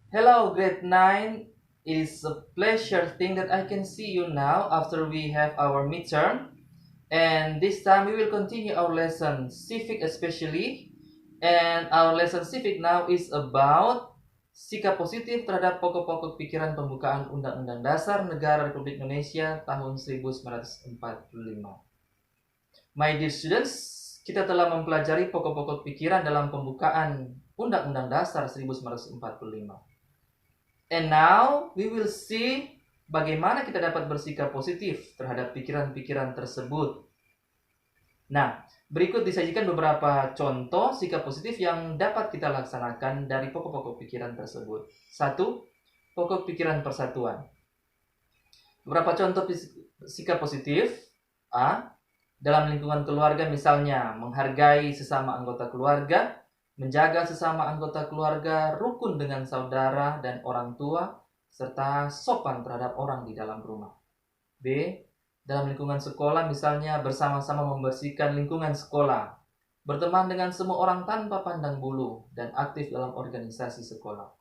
Hello, grade 9. It is a pleasure thing that I can see you now after we have our midterm. And this time we will continue our lesson civic especially. And our lesson civic now is about sikap positif terhadap pokok-pokok pikiran pembukaan Undang-Undang Dasar Negara Republik Indonesia tahun 1945. My dear students, kita telah mempelajari pokok-pokok pikiran dalam pembukaan Undang-Undang Dasar 1945. And now we will see bagaimana kita dapat bersikap positif terhadap pikiran-pikiran tersebut. Nah, berikut disajikan beberapa contoh sikap positif yang dapat kita laksanakan dari pokok-pokok pikiran tersebut. 1. Pokok pikiran persatuan. Beberapa contoh sikap positif. A. Dalam lingkungan keluarga misalnya menghargai sesama anggota keluarga, menjaga sesama anggota keluarga, rukun dengan saudara dan orang tua, serta sopan terhadap orang di dalam rumah. B. Dalam lingkungan sekolah misalnya bersama-sama membersihkan lingkungan sekolah, berteman dengan semua orang tanpa pandang bulu, dan aktif dalam organisasi sekolah.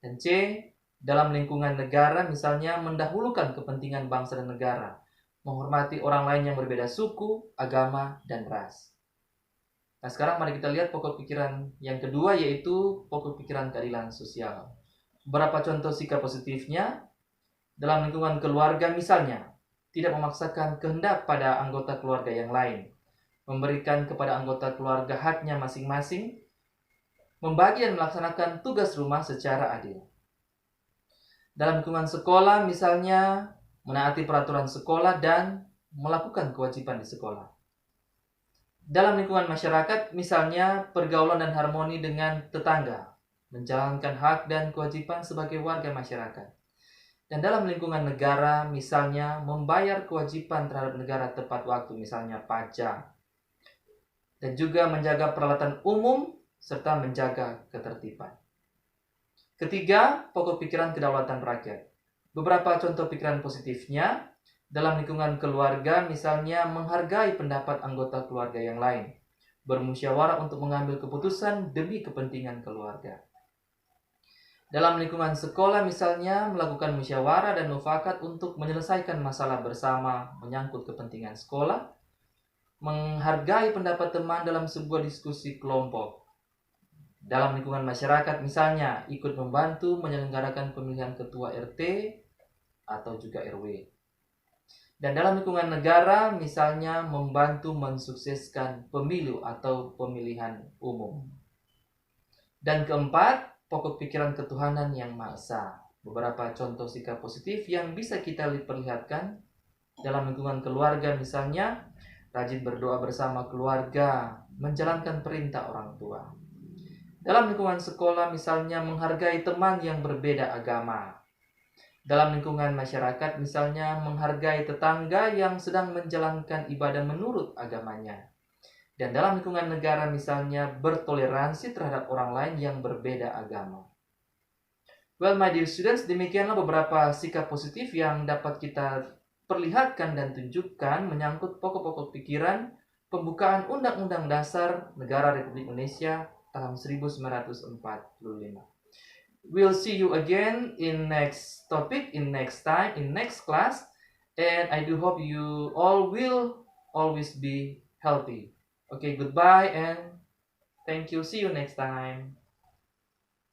Dan C. Dalam lingkungan negara misalnya mendahulukan kepentingan bangsa dan negara, menghormati orang lain yang berbeda suku, agama, dan ras. Nah, sekarang mari kita lihat pokok pikiran yang kedua, yaitu pokok pikiran keadilan sosial. Beberapa contoh sikap positifnya. Dalam lingkungan keluarga misalnya, tidak memaksakan kehendak pada anggota keluarga yang lain, memberikan kepada anggota keluarga haknya masing-masing, membagi dan melaksanakan tugas rumah secara adil. Dalam lingkungan sekolah misalnya, menaati peraturan sekolah dan melakukan kewajiban di sekolah. Dalam lingkungan masyarakat, misalnya pergaulan dan harmoni dengan tetangga, menjalankan hak dan kewajiban sebagai warga masyarakat. Dan dalam lingkungan negara, misalnya membayar kewajiban terhadap negara tepat waktu, misalnya pajak. Dan juga menjaga peralatan umum, serta menjaga ketertiban. Ketiga, pokok pikiran kedaulatan rakyat. Beberapa contoh pikiran positifnya. Dalam lingkungan keluarga, misalnya menghargai pendapat anggota keluarga yang lain, bermusyawarah untuk mengambil keputusan demi kepentingan keluarga. Dalam lingkungan sekolah, misalnya melakukan musyawarah dan mufakat untuk menyelesaikan masalah bersama menyangkut kepentingan sekolah, menghargai pendapat teman dalam sebuah diskusi kelompok. Dalam lingkungan masyarakat, misalnya ikut membantu menyelenggarakan pemilihan ketua RT atau juga RW. Dan dalam lingkungan negara, misalnya membantu mensukseskan pemilu atau pemilihan umum. Dan keempat, pokok pikiran ketuhanan yang Maha Esa. Beberapa contoh sikap positif yang bisa kita perlihatkan dalam lingkungan keluarga misalnya, rajin berdoa bersama keluarga, menjalankan perintah orang tua. Dalam lingkungan sekolah misalnya menghargai teman yang berbeda agama. Dalam lingkungan masyarakat misalnya menghargai tetangga yang sedang menjalankan ibadah menurut agamanya. Dan dalam lingkungan negara misalnya bertoleransi terhadap orang lain yang berbeda agama. Well, my dear students, demikianlah beberapa sikap positif yang dapat kita perlihatkan dan tunjukkan menyangkut pokok-pokok pikiran pembukaan Undang-Undang Dasar Negara Republik Indonesia tahun 1945. We'll see you again in next topic, in next time, in next class. And I do hope you all will always be healthy. Okay, goodbye and thank you. See you next time.